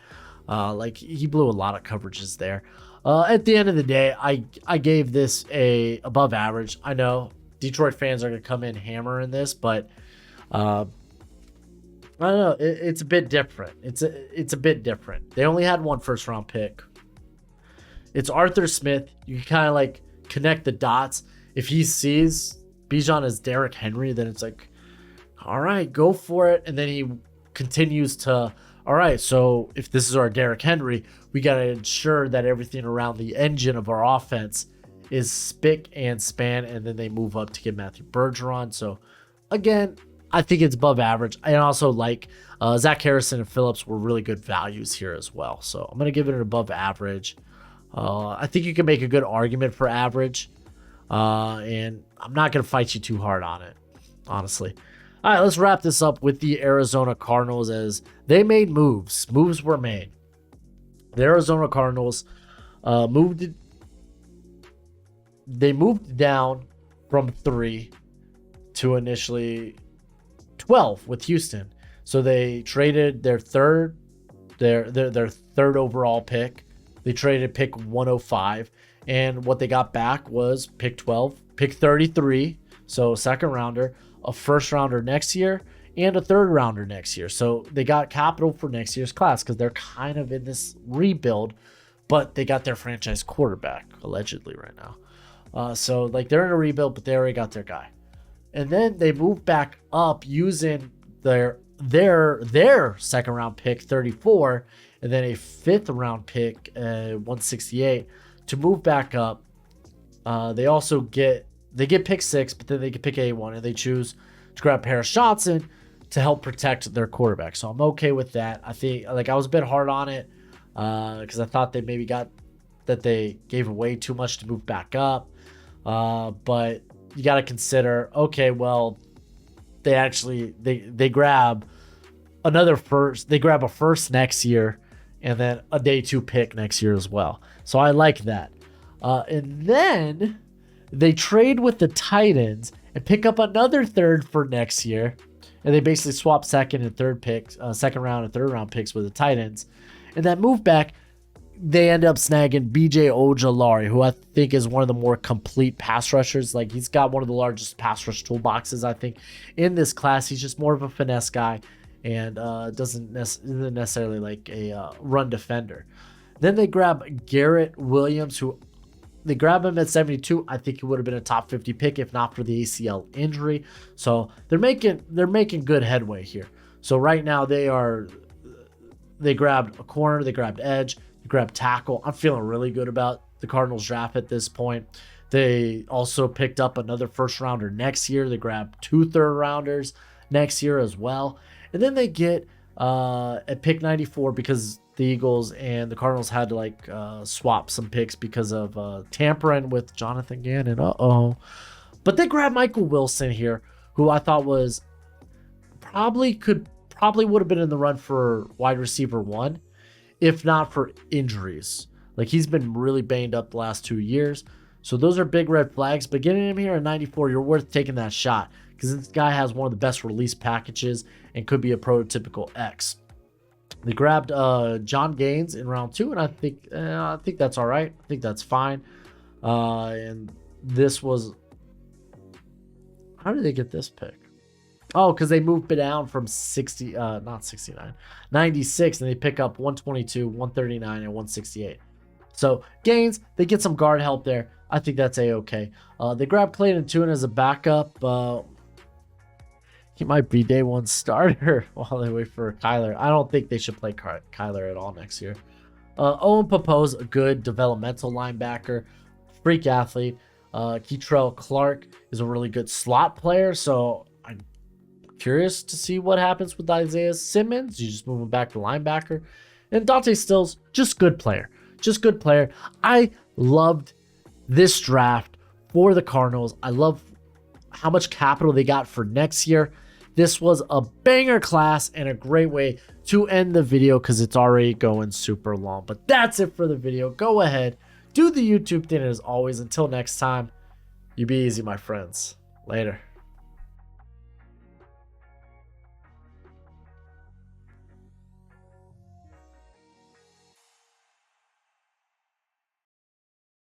He blew a lot of coverages there. At the end of the day, I gave this a above average. I know Detroit fans are going to come in hammering this, but I don't know. It's a bit different. It's a bit different. They only had one 1st round pick. It's Arthur Smith. You can kind of connect the dots. If he sees Bijan as Derrick Henry, then it's all right, go for it. And then he continues to, all right, so if this is our Derrick Henry, we got to ensure that everything around the engine of our offense is spick and span. And then they move up to get Matthew Bergeron. So again, I think it's above average. I also Zach Harrison and Phillips were really good values here as well. So I'm going to give it an above average. I think you can make a good argument for average. And I'm not going to fight you too hard on it, honestly. All right, let's wrap this up with the Arizona Cardinals as they made moves. Moves were made. The Arizona Cardinals moved down from 3 to initially 12 with Houston. So they traded their third overall pick. They traded pick 105, and what they got back was pick 12, pick 33, so 2nd rounder, a 1st rounder next year, and a 3rd rounder next year. So they got capital for next year's class because they're kind of in this rebuild, but they got their franchise quarterback allegedly right now. So they're in a rebuild, but they already got their guy. And then they moved back up using their 2nd round pick 34, and then a 5th round pick 168 to move back up. They also get pick 6, but then they get pick 81, and they choose to grab Paris Johnson to help protect their quarterback. So I'm okay with that. I think I was a bit hard on it because I thought they maybe they gave away too much to move back up. But you got to consider, okay, well, they grab another first. They grab a 1st next year, and then a day 2 pick next year as well. So I like that. And then they trade with the Titans and pick up another 3rd for next year. And they basically swap 2nd and 3rd picks, 2nd round and 3rd round picks with the Titans. And that move back, they end up snagging BJ Ojulari, who I think is one of the more complete pass rushers. He's got one of the largest pass rush toolboxes, I think, in this class. He's just more of a finesse guy and isn't necessarily a run defender. Then they grab Garrett Williams, who they grab him at 72. I think he would have been a top 50 pick if not for the ACL injury. So they're making good headway here. So right now they grabbed a corner, they grabbed edge, they grabbed tackle. I'm feeling really good about the Cardinals draft at this point. They also picked up another first rounder next year. They grabbed 2 third rounders next year as well. And then they get at pick 94 because the Eagles and the Cardinals had to like swap some picks because of tampering with Jonathan Gannon. But they grabbed Michael Wilson here, who I thought was probably would have been in the run for wide receiver 1, if not for injuries. Like, he's been really banged up the last 2 years. So those are big red flags. But getting him here at 94, you're worth taking that shot because this guy has one of the best release packages and could be a prototypical X. They grabbed John Gaines in round 2, and I think that's all right. I think that's fine. And this was, how did they get this pick? Oh, because they moved it down from 96, and they pick up 122, 139, and 168. So Gaines, they get some guard help there. I think that's a-okay. They grab Clayton Tune as a backup. He might be day 1 starter while they wait for Kyler. I don't think they should play Kyler at all next year. Owen Papo's a good developmental linebacker, freak athlete. Keitrell Clark is a really good slot player, so I'm curious to see what happens with Isaiah Simmons. You just move him back to linebacker. And Dante Stills, just good player. Just good player. I loved this draft for the Cardinals. I love how much capital they got for next year. This was a banger class and a great way to end the video because it's already going super long. But that's it for the video. Go ahead, do the YouTube thing, and as always, until next time, you be easy, my friends. Later.